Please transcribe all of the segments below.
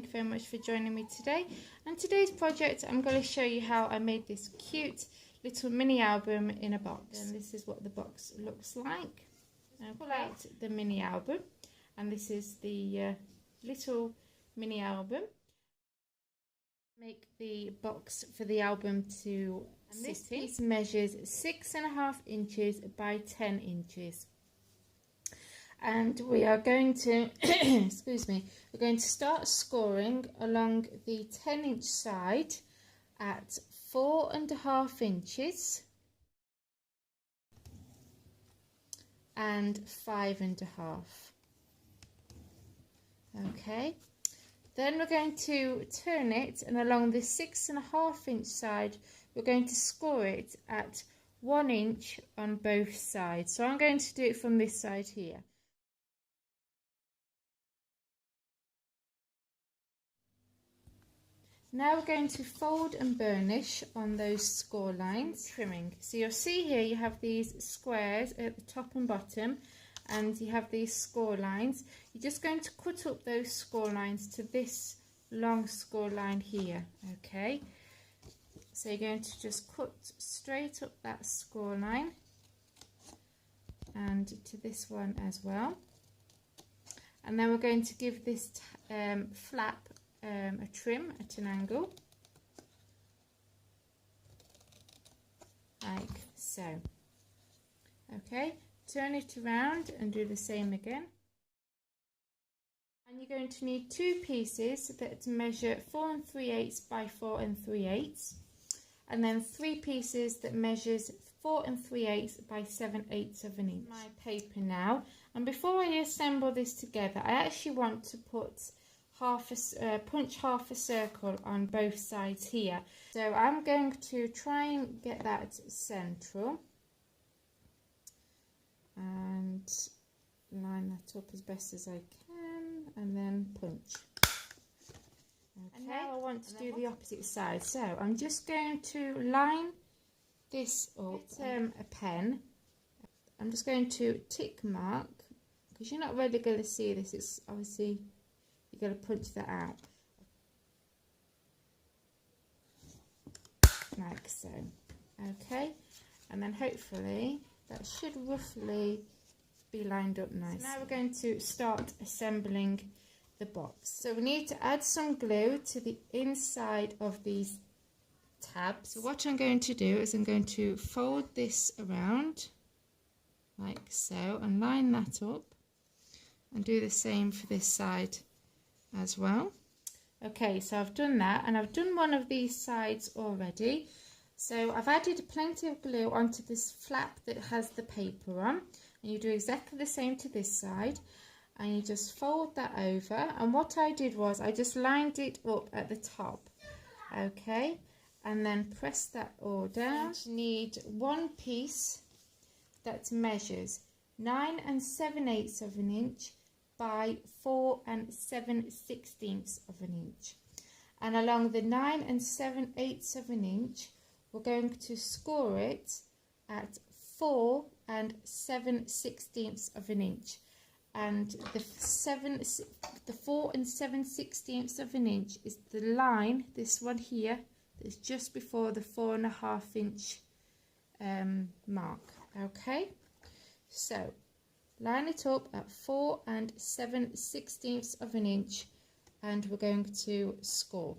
thank you very much for joining me today. And today's project, I'm going to show you how I made this cute little mini album in a box. And this is what the box looks like. I'll pull out the mini album, and this is the little mini album. Make the box for the album to sit in. This piece measures 6.5 inches by 10 inches. And we are going to, excuse me, we're going to start scoring along the 10-inch side at 4.5 inches and 5.5. Okay, then we're going to turn it, and along the 6.5 inch side, we're going to score it at 1 inch on both sides. So I'm going to do it from this side here. Now we're going to fold and burnish on those score lines, trimming. So you'll see here you have these squares at the top and bottom, and you have these score lines. You're just going to cut up those score lines to this long score line here, okay? So you're going to just cut straight up that score line and to this one as well. And then we're going to give this flap a trim at an angle, like so. Okay, turn it around and do the same again. And you're going to need two pieces that measure 4 3/8 by 4 3/8, and then 3 pieces that measures 4 3/8 by 7/8 of an inch. My paper now, and before I assemble this together, I actually want to put punch half a circle on both sides here. So I'm going to try and get that central and line that up as best as I can, and then punch. Okay, and now I want to do the opposite side. So I'm just going to line this up. A pen. I'm just going to tick mark, because you're not really going to see this. It's obviously, you're going to punch that out like so. Okay, and then hopefully that should roughly be lined up nicely. So now we're going to start assembling the box. So we need to add some glue to the inside of these tabs. So what I'm going to do is I'm going to fold this around like so and line that up, and do the same for this side as well. Okay, so I've done that, and I've done one of these sides already. So I've added plenty of glue onto this flap that has the paper on, and you do exactly the same to this side, and you just fold that over. And what I did was I just lined it up at the top, okay, and then press that all down. You need one piece that measures 9 7/8 of an inch by 4 7/16 of an inch, and along the 9 7/8 of an inch we're going to score it at 4 7/16 of an inch, and the 4 7/16 of an inch is the line, this one here, that's just before the 4.5 inch mark. Okay, so line it up at 4 7/16 of an inch, and we're going to score.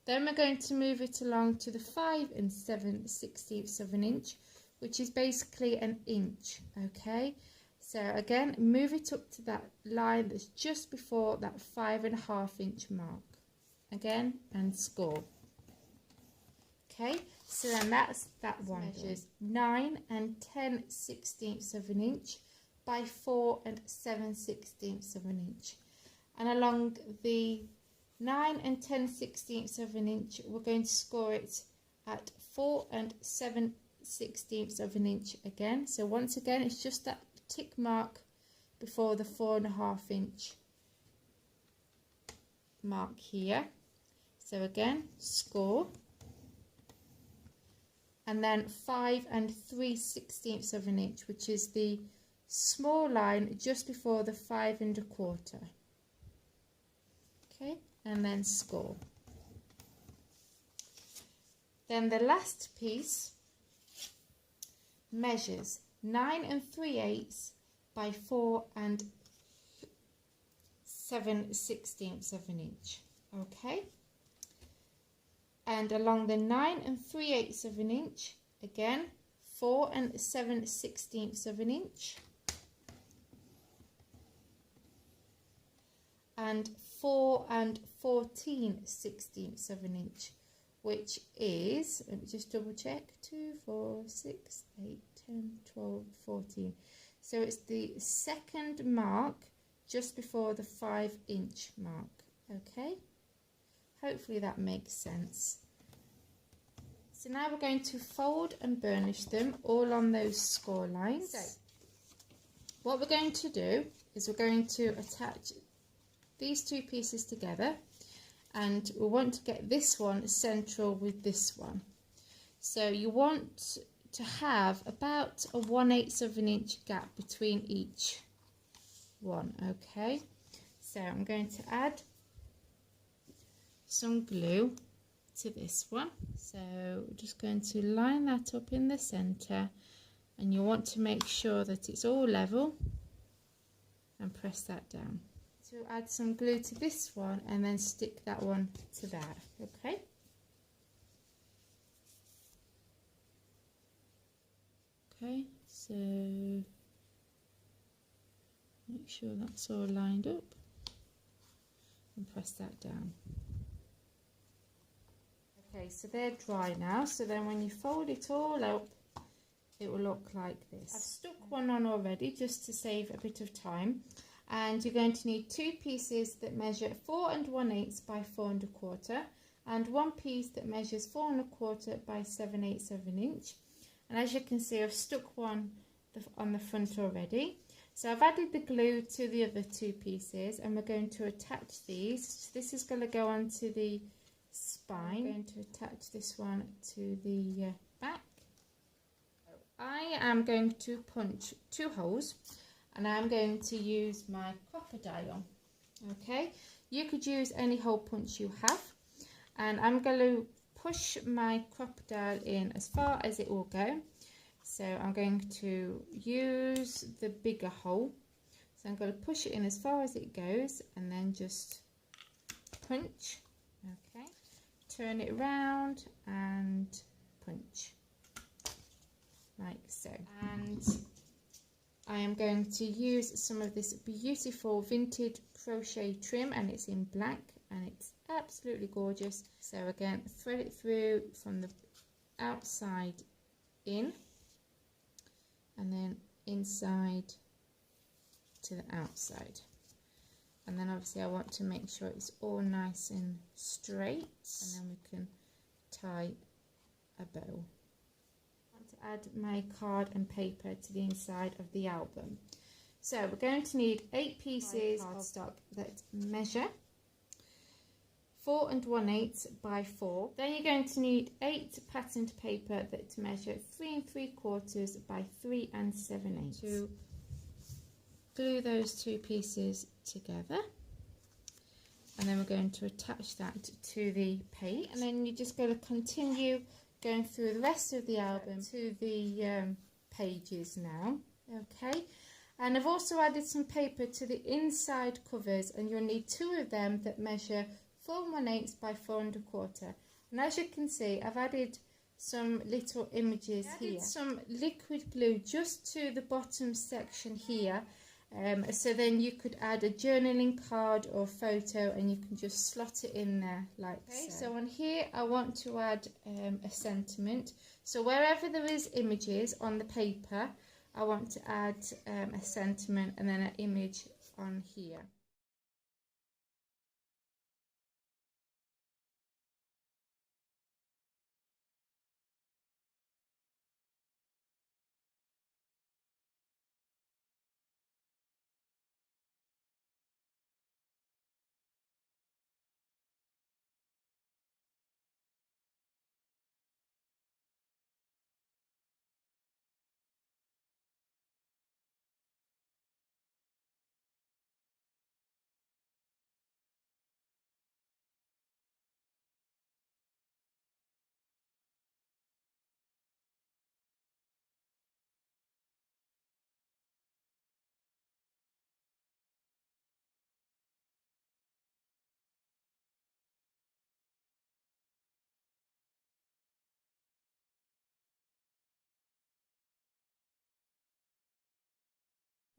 Then we're going to move it along to the 5 7/16 of an inch, which is basically an inch. Okay, so again, move it up to that line that's just before that 5.5 inch mark again, and score. Okay, so then that's that one. Measures 9 10/16 of an inch by 4 7/16 of an inch, and along the 9 10/16 of an inch we're going to score it at 4 7/16 of an inch again. So once again, it's just that tick mark before the 4.5 inch mark here. So again, score, and then 5 3/16 of an inch, which is the small line just before the 5 1/4. Okay, and then score. Then the last piece measures 9 3/8 by 4 7/16 of an inch. Okay, and along the 9 3/8 of an inch, again 4 7/16 of an inch, and 4 14/16 of an inch, which is, let me just double check, 2, 4, 6, 8, 10, 12, 14. So it's the second mark just before the 5-inch mark. Okay, hopefully that makes sense. So now we're going to fold and burnish them all on those score lines. So what we're going to do is we're going to attach these two pieces together, and we want to get this one central with this one. So you want to have about a 1/8 of an inch gap between each one. Okay, so I'm going to add some glue to this one. So we're just going to line that up in the center, and you want to make sure that it's all level and press that down. So add some glue to this one and then stick that one to that. Okay, so make sure that's all lined up and press that down. Okay, so they're dry now, so then when you fold it all up, it will look like this. I've stuck one on already just to save a bit of time, and you're going to need two pieces that measure 4 1/8 by 4 1/4, and one piece that measures 4 1/4 by 7/8 of an inch. And as you can see, I've stuck one on the front already. So I've added the glue to the other two pieces, and we're going to attach these. So this is going to go onto the spine. I'm going to attach this one to the back. I am going to punch 2 holes, and I'm going to use my crocodile. Okay, you could use any hole punch you have, and I'm going to push my crocodile in as far as it will go. So I'm going to use the bigger hole, so I'm going to push it in as far as it goes and then just punch. Okay, turn it around and punch like so. And I am going to use some of this beautiful vintage crochet trim, and it's in black and it's absolutely gorgeous. So again, thread it through from the outside in, and then inside to the outside. And then obviously I want to make sure it's all nice and straight, and then we can tie a bow. I want to add my card and paper to the inside of the album. So we're going to need 8 pieces of cardstock that measure 4 1/8 by 4. Then you're going to need 8 patterned paper that measure 3 3/4 by 3 7/8. To glue those two pieces together, and then we're going to attach that to the page, and then you're just going to continue going through the rest of the album to the pages now. Okay, and I've also added some paper to the inside covers, and you'll need 2 of them that measure 4 1/8 by 4 1/4. And as you can see, I've added some little images here. Some liquid glue just to the bottom section here, so then you could add a journaling card or photo, and you can just slot it in there like so. So on here I want to add a sentiment. So wherever there is images on the paper, I want to add a sentiment and then an image on here.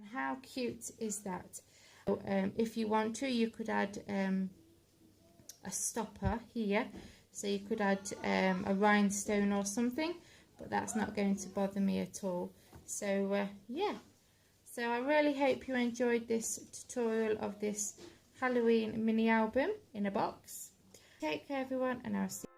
And how cute is that? So, if you want to, you could add a stopper here, so you could add a rhinestone or something, but that's not going to bother me at all. So yeah, so I really hope you enjoyed this tutorial of this Halloween mini album in a box. Take care everyone, and I'll see you